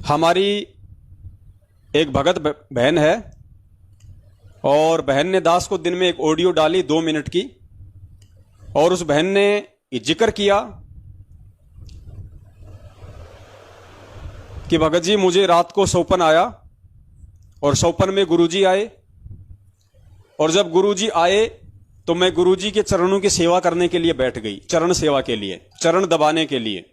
हमारी एक भगत बहन है और बहन ने दास को दिन में एक ऑडियो डाली 2 मिनट की, और उस बहन ने ये जिक्र किया कि भगत जी मुझे रात को सौपन आया और सौपन में गुरुजी आए, और जब गुरुजी आए तो मैं गुरुजी के चरणों की सेवा करने के लिए बैठ गई, चरण सेवा के लिए, चरण दबाने के लिए।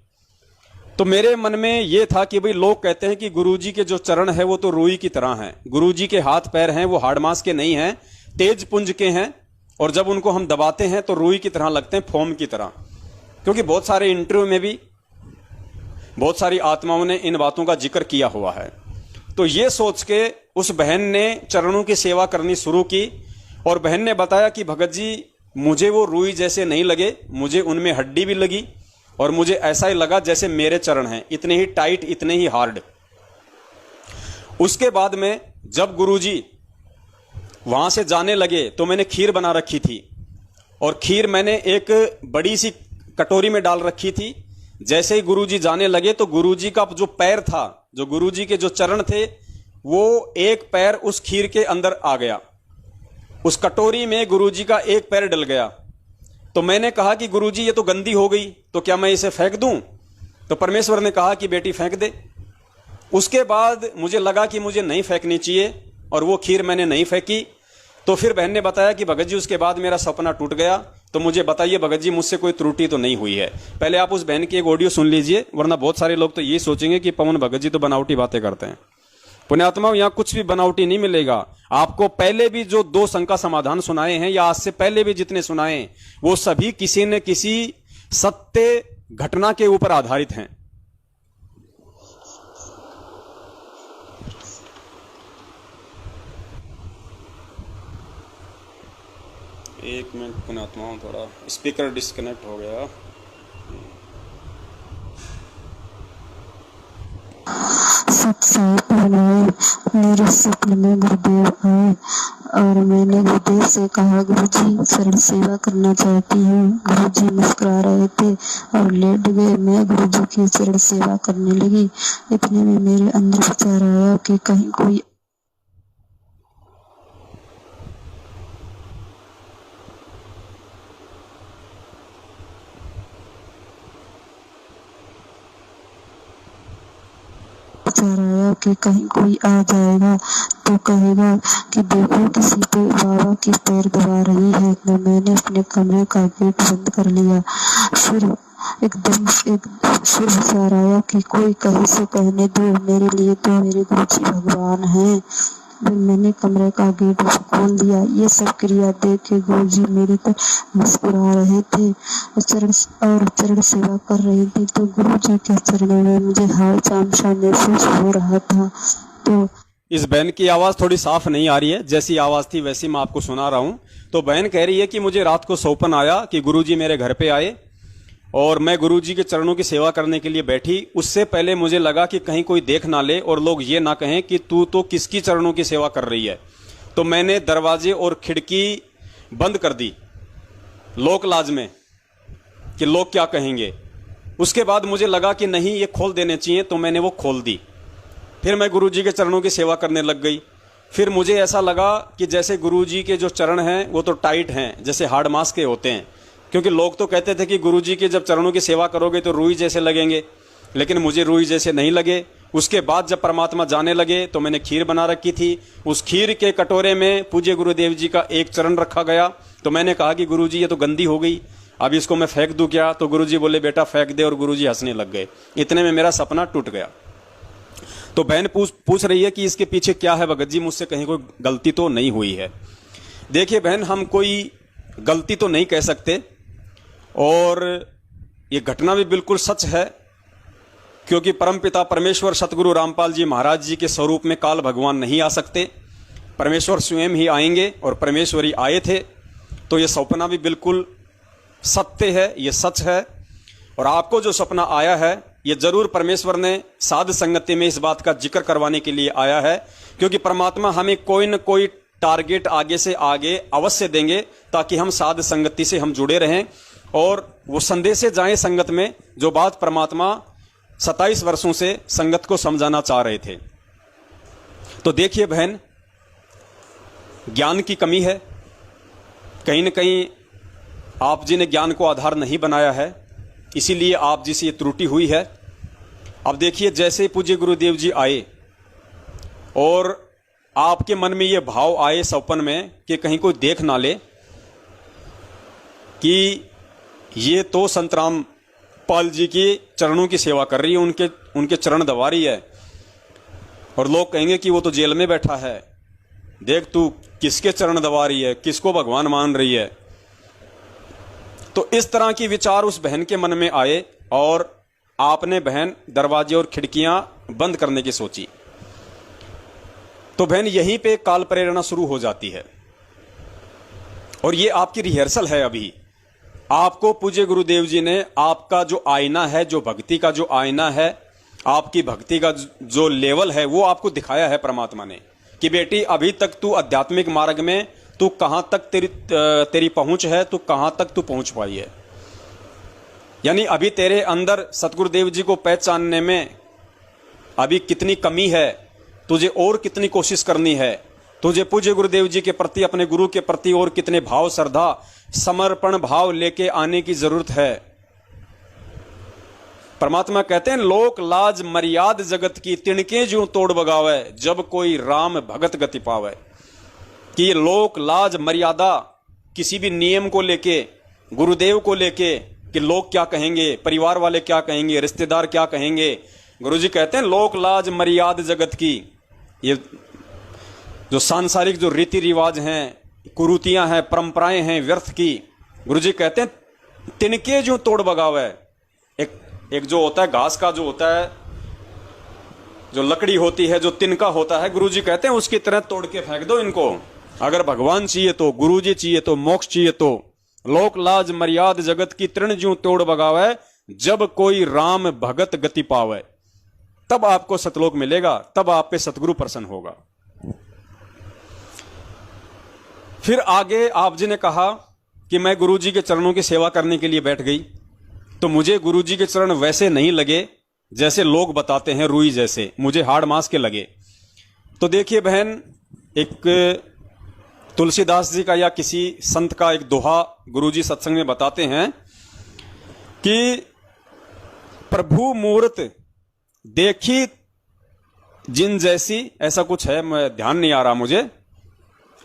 तो मेरे मन में यह था कि भाई लोग कहते हैं कि गुरुजी के जो चरण है वो तो रुई की तरह हैं, गुरुजी के हाथ पैर हैं वो हाड़ मांस के नहीं हैं, तेज पुंज के हैं, और जब उनको हम दबाते हैं तो रुई की तरह लगते हैं, फोम की तरह। क्योंकि बहुत सारे इंटरव्यू में भी बहुत सारी आत्माओं ने इन बातों का जिक्र किया हुआ है। तो ये सोच के उस बहन ने चरणों की सेवा करनी शुरू की, और बहन ने बताया कि भगत जी मुझे वो रुई जैसे नहीं लगे, मुझे उनमें हड्डी भी लगी, और मुझे ऐसा ही लगा जैसे मेरे चरण हैं, इतने ही टाइट, इतने ही हार्ड। उसके बाद में जब गुरुजी वहां से जाने लगे तो मैंने खीर बना रखी थी, और खीर मैंने एक बड़ी सी कटोरी में डाल रखी थी। जैसे ही गुरुजी जाने लगे तो गुरुजी का जो पैर था, जो गुरुजी के जो चरण थे, वो एक पैर उस खीर के अंदर आ गया, उस कटोरी में गुरुजी का एक पैर डल गया। तो मैंने कहा कि गुरुजी ये तो गंदी हो गई, तो क्या मैं इसे फेंक दूं? तो परमेश्वर ने कहा कि बेटी फेंक दे। उसके बाद मुझे लगा कि मुझे नहीं फेंकनी चाहिए, और वो खीर मैंने नहीं फेंकी। तो फिर बहन ने बताया कि भगत जी उसके बाद मेरा सपना टूट गया, तो मुझे बताइए भगत जी मुझसे कोई त्रुटि तो नहीं हुई है। पहले आप उस बहन की एक ऑडियो सुन लीजिए, वरना बहुत सारे लोग तो ये सोचेंगे कि पवन भगत जी तो बनावटी बातें करते हैं। पुण्यात्माओं, यहां कुछ भी बनावटी नहीं मिलेगा। आपको पहले भी जो 2 शंका समाधान सुनाए हैं, या आज से पहले भी जितने सुनाए, वो सभी किसी न किसी सत्य घटना के ऊपर आधारित हैं। एक मिनट पुण्यात्माओं, थोड़ा स्पीकर डिस्कनेक्ट हो गया। सत्साई मेरे स्वप्न में गुरुदेव आए, और मैंने गुरुदेव से कहा गुरुजी शरण सेवा करना चाहती हूँ। गुरुजी मुस्कुरा रहे थे और लेट गए। मैं गुरुजी की शरण सेवा करने लगी। इतने में मेरे अंदर विचार आया कि कहीं कोई आ जाएगा तो कहेगा कि देखो किसी पे बाबा की पैर दबा रही है। तो मैंने अपने कमरे का गेट बंद कर लिया। फिर एकदम एक फिर विचार आया कि कोई कहे से कहने दो, मेरे लिए तो मेरे गुरुजी भगवान हैं। फिर मैंने कमरे का गेट खोल दिया। ये सब क्रिया देख के गुरुजी मेरी तरफ मुस्कुरा रहे थे और चरण सेवा कर रहे थे। तो गुरुजी के चरणों में मुझे हाल चाम सा महसूस हो रहा था। तो इस बहन की आवाज थोड़ी साफ नहीं आ रही है, जैसी आवाज थी वैसी मैं आपको सुना रहा हूं। तो बहन कह रही है कि मुझे रात को सौपन आया कि गुरुजी मेरे घर पे आए, और मैं गुरुजी के चरणों की सेवा करने के लिए बैठी। उससे पहले मुझे लगा कि कहीं कोई देख ना ले और लोग ये ना कहें कि तू तो किसकी चरणों की सेवा कर रही है। तो मैंने दरवाजे और खिड़की बंद कर दी, लोक लाज में, कि लोग क्या कहेंगे। उसके बाद मुझे लगा कि नहीं, ये खोल देने चाहिए, तो मैंने वो खोल दी। फिर मैं गुरुजी के चरणों की सेवा करने लग गई। फिर मुझे ऐसा लगा कि जैसे गुरुजी के जो चरण हैं वो तो टाइट हैं, जैसे हार्ड मांस के होते हैं। क्योंकि लोग तो कहते थे कि गुरुजी के जब चरणों की सेवा करोगे तो रुई जैसे लगेंगे, लेकिन मुझे रुई जैसे नहीं लगे। उसके बाद जब परमात्मा जाने लगे तो मैंने खीर बना रखी थी। उस खीर के कटोरे में पूज्य गुरुदेव जी का एक चरण रखा गया। तो मैंने कहा कि गुरुजी ये तो गंदी हो गई, अब इसको मैं फेंक दूं क्या? तो गुरुजी बोले बेटा फेंक दे, और गुरुजी हंसने लग गए। इतने में मेरा सपना टूट गया। तो बहन पूछ रही है कि इसके पीछे क्या है भगत जी, मुझसे कहीं कोई गलती तो नहीं हुई है? देखिए बहन, हम कोई गलती तो नहीं कह सकते, और ये घटना भी बिल्कुल सच है, क्योंकि परमपिता परमेश्वर सतगुरु रामपाल जी महाराज जी के स्वरूप में काल भगवान नहीं आ सकते, परमेश्वर स्वयं ही आएंगे, और परमेश्वर ही आए थे। तो ये सपना भी बिल्कुल सत्य है, ये सच है। और आपको जो सपना आया है, ये जरूर परमेश्वर ने साध संगति में इस बात का जिक्र करवाने के लिए आया है, क्योंकि परमात्मा हमें कोई न कोई टारगेट आगे से आगे अवश्य देंगे, ताकि हम साध संगति से हम जुड़े रहें और वो संदेशे जाएं संगत में, जो बात परमात्मा 27 वर्षों से संगत को समझाना चाह रहे थे। तो देखिए बहन, ज्ञान की कमी है, कहीं न कहीं आप जी ने ज्ञान को आधार नहीं बनाया है, इसीलिए आप जी से ये त्रुटि हुई है। अब देखिए, जैसे पूज्य गुरुदेव जी आए और आपके मन में ये भाव आए सौपन में कि कहीं कोई देख ना ले कि ये तो संत रामपाल जी के चरणों की सेवा कर रही है, उनके चरण दबा रही है, और लोग कहेंगे कि वो तो जेल में बैठा है, देख तू किसके चरण दबा रही है, किसको भगवान मान रही है। तो इस तरह की विचार उस बहन के मन में आए और आपने बहन दरवाजे और खिड़कियां बंद करने की सोची। तो बहन यहीं पे काल प्रेरणा शुरू हो जाती है, और ये आपकी रिहर्सल है। अभी आपको पूज्य गुरुदेव जी ने आपका जो आईना है, जो भक्ति का जो आईना है, आपकी भक्ति का जो लेवल है, वो आपको दिखाया है परमात्मा ने कि बेटी अभी तक तू आध्यात्मिक मार्ग में तू कहां तक तेरी पहुंच है, तू कहां तक तू पहुंच पाई है। यानी अभी तेरे अंदर सतगुरुदेव जी को पहचानने में अभी कितनी कमी है, तुझे और कितनी कोशिश करनी है, तुझे पूज्य गुरुदेव जी के प्रति, अपने गुरु के प्रति और कितने भाव, श्रद्धा, समर्पण भाव लेके आने की जरूरत है। परमात्मा कहते हैं, लोक लाज मर्याद जगत की तिनके ज्यों तोड़ बगावे, जब कोई राम भगत गति पावे। कि ये लोक लाज मर्यादा किसी भी नियम को लेके, गुरुदेव को लेके, कि लोग क्या कहेंगे, परिवार वाले क्या कहेंगे, रिश्तेदार क्या कहेंगे। गुरुजी कहते हैं लोक लाज मर्याद जगत की, ये जो सांसारिक जो रीति रिवाज हैं, कुरीतियां हैं, परंपराएं हैं व्यर्थ की, गुरुजी कहते हैं तिनके जो तोड़ बगावे। एक जो होता है घास का, जो होता है, जो लकड़ी होती है, जो तिनका होता है, गुरुजी कहते हैं उसकी तरह तोड़ के फेंक दो इनको। अगर भगवान चाहिए तो, गुरुजी चाहिए तो, मोक्ष चाहिए तो, लोक लाज मर्याद जगत की तृण ज्यों तोड़ बगावे, जब कोई राम भगत गति पावे। तब आपको सतलोक मिलेगा, तब आप पे सतगुरु प्रसन्न होगा। फिर आगे आप जी ने कहा कि मैं गुरुजी के चरणों की सेवा करने के लिए बैठ गई, तो मुझे गुरुजी के चरण वैसे नहीं लगे जैसे लोग बताते हैं, रुई जैसे, मुझे हाड़ मांस के लगे। तो देखिए बहन, एक तुलसीदास जी का या किसी संत का एक दोहा गुरुजी सत्संग में बताते हैं कि प्रभु मूर्त देखी जिन जैसी, ऐसा कुछ है, मैं ध्यान नहीं आ रहा मुझे।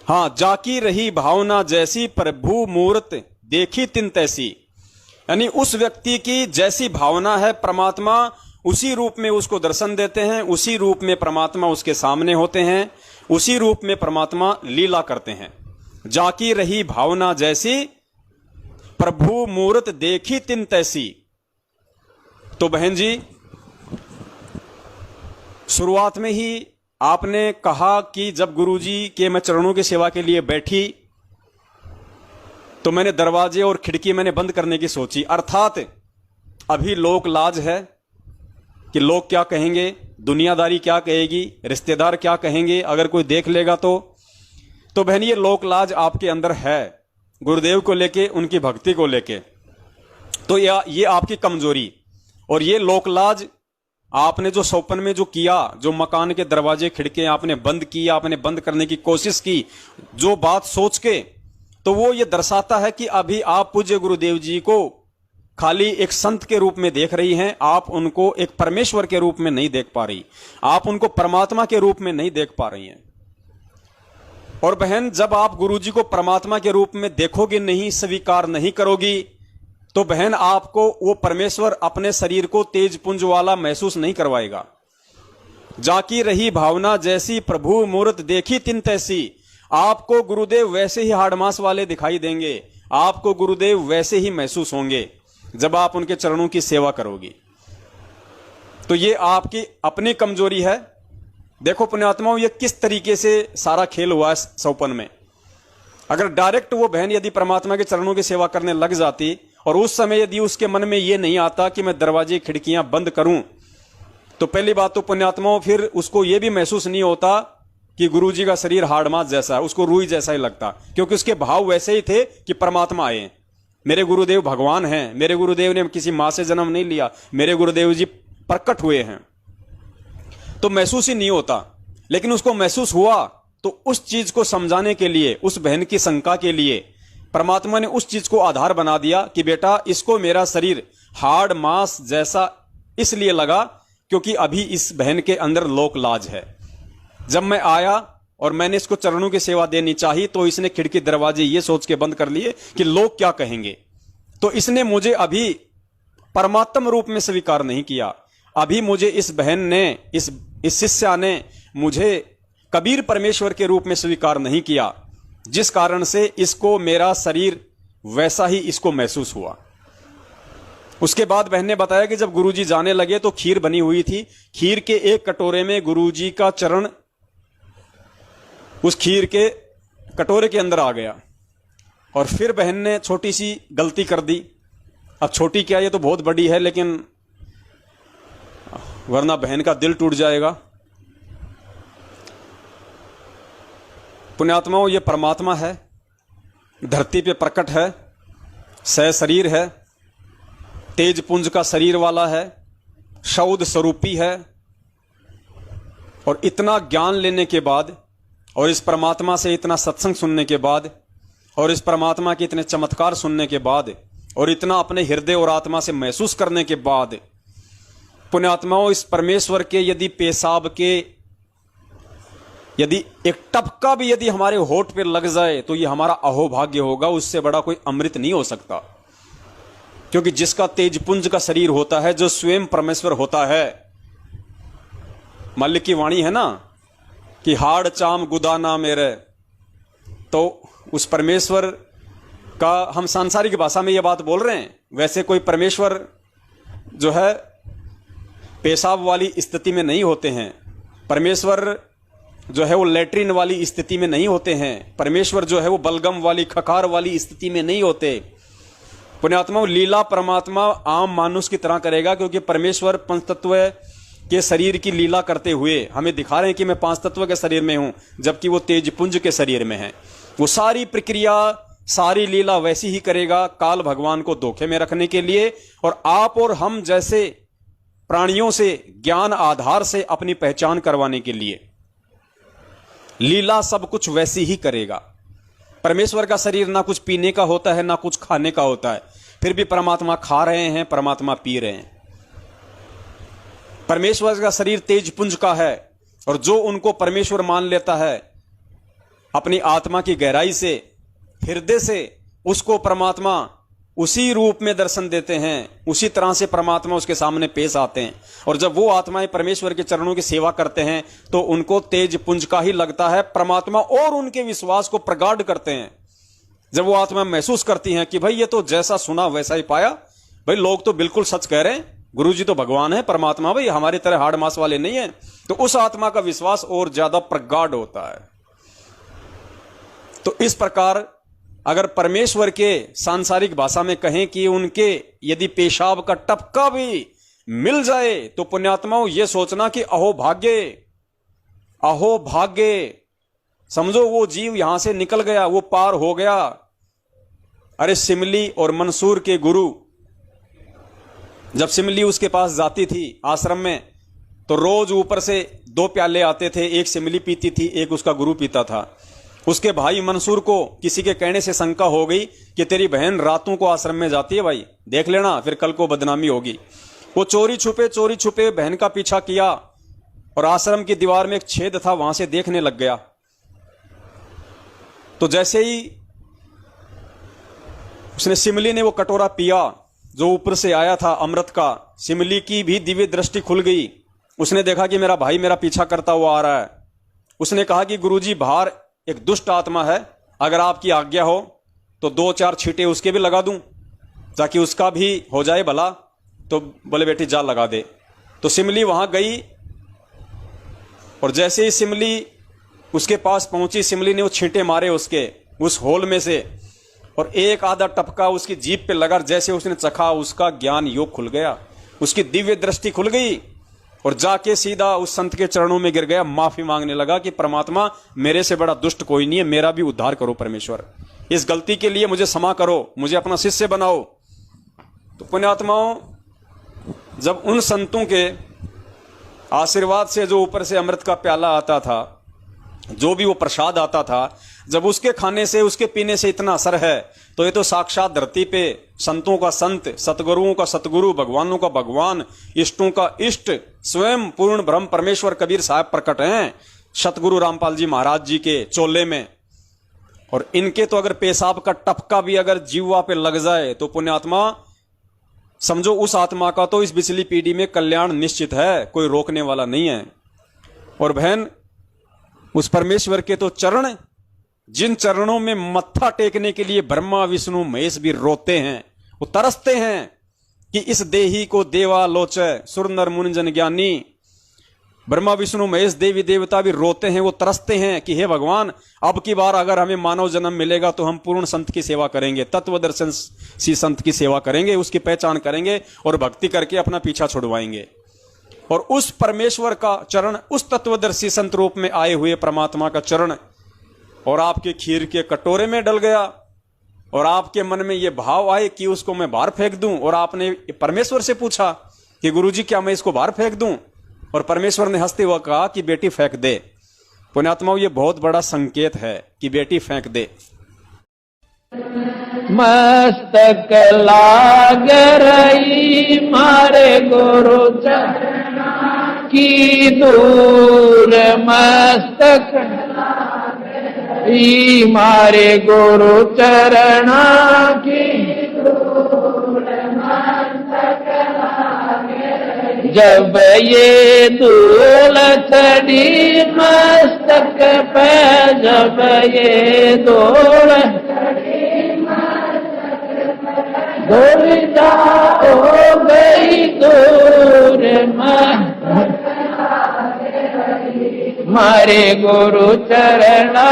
हाँ, जाकी रही भावना जैसी, प्रभु मूर्त देखी तिन तैसी। यानी उस व्यक्ति की जैसी भावना है, परमात्मा उसी रूप में उसको दर्शन देते हैं, उसी रूप में परमात्मा उसके सामने होते हैं, उसी रूप में परमात्मा लीला करते हैं। जाकी रही भावना जैसी, प्रभु मूर्त देखी तिन तैसी। तो बहन जी, शुरुआत में ही आपने कहा कि जब गुरुजी के मैं चरणों की सेवा के लिए बैठी तो मैंने दरवाजे और खिड़की मैंने बंद करने की सोची। अर्थात अभी लोक लाज है कि लोग क्या कहेंगे, दुनियादारी क्या कहेगी, रिश्तेदार क्या कहेंगे, अगर कोई देख लेगा तो बहन ये लोक लाज आपके अंदर है, गुरुदेव को लेके, उनकी भक्ति को लेके। तो ये आपकी कमजोरी, और ये लोक लाज आपने जो सौपन में जो किया, जो मकान के दरवाजे खिड़के आपने बंद किया, आपने बंद करने की कोशिश की, जो बात सोच के, तो वो ये दर्शाता है कि अभी आप पूज्य गुरुदेव जी को खाली एक संत के रूप में देख रही हैं, आप उनको एक परमेश्वर के रूप में नहीं देख पा रही, आप उनको परमात्मा के रूप में नहीं देख पा रही हैं। और बहन, जब आप गुरुजी को परमात्मा के रूप में देखोगे नहीं, स्वीकार नहीं करोगी, तो बहन आपको वो परमेश्वर अपने शरीर को तेज पुंज वाला महसूस नहीं करवाएगा। जाकी रही भावना जैसी, प्रभु मूर्त देखी तिन तैसी। आपको गुरुदेव वैसे ही हाड़मास वाले दिखाई देंगे, आपको गुरुदेव वैसे ही महसूस होंगे जब आप उनके चरणों की सेवा करोगी। तो ये आपकी अपनी कमजोरी है। देखो पुण्यात्माओं, ये किस तरीके से सारा खेल हुआ है सौपन में। अगर डायरेक्ट वो बहन यदि परमात्मा के चरणों की सेवा करने लग जाती, और उस समय यदि उसके मन में ये नहीं आता कि मैं दरवाजे खिड़कियां बंद करूं, तो पहली बात तो पुण्यात्माओं फिर उसको ये भी महसूस नहीं होता कि गुरुजी का शरीर हाड़मास जैसा है, उसको रूई जैसा ही लगता, क्योंकि उसके भाव वैसे ही थे कि परमात्मा आए, मेरे गुरुदेव भगवान हैं, मेरे गुरुदेव ने किसी मां से जन्म नहीं लिया, मेरे गुरुदेव जी प्रकट हुए हैं, तो महसूस ही नहीं होता। लेकिन उसको महसूस हुआ तो उस चीज को समझाने के लिए, उस बहन की शंका के लिए परमात्मा ने उस चीज को आधार बना दिया कि बेटा इसको मेरा शरीर हाड़ मांस जैसा इसलिए लगा क्योंकि अभी इस बहन के अंदर लोक लाज है। जब मैं आया और मैंने इसको चरणों की सेवा देनी चाहिए तो इसने खिड़की दरवाजे ये सोच के बंद कर लिए कि लोग क्या कहेंगे। तो इसने मुझे अभी परमात्म रूप में स्वीकार नहीं किया। अभी मुझे इस बहन ने, इस शिष्या ने मुझे कबीर परमेश्वर के रूप में स्वीकार नहीं किया, जिस कारण से इसको मेरा शरीर वैसा ही इसको महसूस हुआ। उसके बाद बहन ने बताया कि जब गुरुजी जाने लगे तो खीर बनी हुई थी। खीर के एक कटोरे में गुरुजी का चरण उस खीर के कटोरे के अंदर आ गया। और फिर बहन ने छोटी सी गलती कर दी। अब छोटी क्या, ये तो बहुत बड़ी है, लेकिन वरना बहन का दिल टूट जाएगा। पुण्यात्माओं, ये परमात्मा है, धरती पे प्रकट है, सह शरीर है, तेज पुंज का शरीर वाला है, शौद स्वरूपी है। और इतना ज्ञान लेने के बाद और इस परमात्मा से इतना सत्संग सुनने के बाद और इस परमात्मा के इतने चमत्कार सुनने के बाद और इतना अपने हृदय और आत्मा से महसूस करने के बाद, पुण्यात्माओं, इस परमेश्वर के यदि पेशाब के यदि एक टपका भी यदि हमारे होठ पे लग जाए तो ये हमारा अहोभाग्य होगा। उससे बड़ा कोई अमृत नहीं हो सकता। क्योंकि जिसका तेजपुंज का शरीर होता है, जो स्वयं परमेश्वर होता है, मल्लिक की वाणी है ना कि हाड़ चाम गुदाना मेरे, तो उस परमेश्वर का हम सांसारिक भाषा में ये बात बोल रहे हैं। वैसे कोई परमेश्वर जो है पेशाब वाली स्थिति में नहीं होते हैं। परमेश्वर जो है वो लैट्रिन वाली स्थिति में नहीं होते हैं। परमेश्वर जो है वो बलगम वाली, खकार वाली स्थिति में नहीं होते। पुण्यात्मा, लीला परमात्मा आम मानुष की तरह करेगा, क्योंकि परमेश्वर पंचतत्व के शरीर की लीला करते हुए हमें दिखा रहे हैं कि मैं पांच तत्व के शरीर में हूं, जबकि वो तेजपुंज के शरीर में है। वो सारी प्रक्रिया, सारी लीला वैसी ही करेगा, काल भगवान को धोखे में रखने के लिए और आप और हम जैसे प्राणियों से ज्ञान आधार से अपनी पहचान करवाने के लिए। लीला सब कुछ वैसी ही करेगा। परमेश्वर का शरीर ना कुछ पीने का होता है, ना कुछ खाने का होता है, फिर भी परमात्मा खा रहे हैं, परमात्मा पी रहे हैं। परमेश्वर का शरीर तेजपुंज का है और जो उनको परमेश्वर मान लेता है अपनी आत्मा की गहराई से, हृदय से, उसको परमात्मा उसी रूप में दर्शन देते हैं। उसी तरह से परमात्मा उसके सामने पेश आते हैं। और जब वो आत्माएं परमेश्वर के चरणों की सेवा करते हैं तो उनको तेज पुंज का ही लगता है। परमात्मा और उनके विश्वास को प्रगाढ़ करते हैं। जब वो आत्मा महसूस करती हैं कि भाई ये तो जैसा सुना वैसा ही पाया, भाई लोग तो बिल्कुल सच कह रहे हैं, गुरुजी तो भगवान है, परमात्मा भाई हमारी तरह हाड़ मांस वाले नहीं है, तो उस आत्मा का विश्वास और ज्यादा प्रगाढ़ होता है। तो इस प्रकार अगर परमेश्वर के सांसारिक भाषा में कहें कि उनके यदि पेशाब का टपका भी मिल जाए तो पुण्यात्माओं ये सोचना कि अहो भाग्य, अहो भाग्य, समझो वो जीव यहां से निकल गया, वो पार हो गया। अरे सिमली और मंसूर के गुरु, जब सिमली उसके पास जाती थी आश्रम में तो रोज ऊपर से 2 प्याले आते थे, एक सिमली पीती थी, एक उसका गुरु पीता था। उसके भाई मंसूर को किसी के कहने से शंका हो गई कि तेरी बहन रातों को आश्रम में जाती है, भाई देख लेना, फिर कल को बदनामी होगी। वो चोरी छुपे बहन का पीछा किया और आश्रम की दीवार में एक छेद था, वहां से देखने लग गया। तो जैसे ही उसने सिमली ने वो कटोरा पिया जो ऊपर से आया था अमृत का, सिमली की भी दिव्य दृष्टि खुल गई। उसने देखा कि मेरा भाई मेरा पीछा करता हुआ आ रहा है। उसने कहा कि गुरुजी बाहर एक दुष्ट आत्मा है, अगर आपकी आज्ञा हो तो 2-4 छींटे उसके भी लगा दूं ताकि उसका भी हो जाए भला। तो बोले बेटी जा लगा दे। तो सिमली वहां गई और जैसे ही सिमली उसके पास पहुंची, सिमली ने वो छींटे मारे उसके उस होल में से और एक आधा टपका उसकी जीभ पे लगा। जैसे उसने चखा उसका ज्ञान योग खुल गया, उसकी दिव्य दृष्टि खुल गई और जाके सीधा उस संत के चरणों में गिर गया, माफी मांगने लगा कि परमात्मा मेरे से बड़ा दुष्ट कोई नहीं है, मेरा भी उद्धार करो परमेश्वर, इस गलती के लिए मुझे क्षमा करो, मुझे अपना शिष्य बनाओ। तो पुण्यात्माओं जब उन संतों के आशीर्वाद से जो ऊपर से अमृत का प्याला आता था, जो भी वो प्रसाद आता था, जब उसके खाने से उसके पीने से इतना असर है, तो ये तो साक्षात धरती पे संतों का संत, सतगुरुओं का सतगुरु, भगवानों का भगवान, इष्टों का इष्ट, स्वयं पूर्ण ब्रह्म परमेश्वर कबीर साहब प्रकट हैं सतगुरु रामपाल जी महाराज जी के चोले में। और इनके तो अगर पेशाब का टपका भी अगर जीवा पे लग जाए तो पुण्यात्मा समझो उस आत्मा का तो इस बिचली पीढ़ी में कल्याण निश्चित है, कोई रोकने वाला नहीं है। और बहन, उस परमेश्वर के तो चरण, जिन चरणों में मत्था टेकने के लिए ब्रह्मा विष्णु महेश भी रोते हैं, वो तरसते हैं कि इस देही को देवा लोचय सुर नर मुनि जन ज्ञानी। ब्रह्मा विष्णु महेश देवी देवता भी रोते हैं, वो तरसते हैं कि हे भगवान, अब की बार अगर हमें मानव जन्म मिलेगा तो हम पूर्ण संत की सेवा करेंगे, तत्व दर्शन सी संत की सेवा करेंगे, उसकी पहचान करेंगे और भक्ति करके अपना पीछा छुड़वाएंगे। और उस परमेश्वर का चरण, उस तत्वदर्शी संत रूप में आए हुए परमात्मा का चरण और आपके खीर के कटोरे में डल गया और आपके मन में यह भाव आए कि उसको मैं बाहर फेंक दूं, और आपने परमेश्वर से पूछा कि गुरुजी क्या मैं इसको बाहर फेंक दूं, और परमेश्वर ने हंसते हुए कहा कि बेटी फेंक दे। पुण्यात्माओं, ये बहुत बड़ा संकेत है कि बेटी फेंक दे। मस्तक लाग रही मारे गुरु चरण की दूर, मस्तक मारे गुरु चरण की जब ये धूल चढ़ी मस्तक पे, जब ये धूल धूलिया हो गई दूर, मारे गुरु चरणा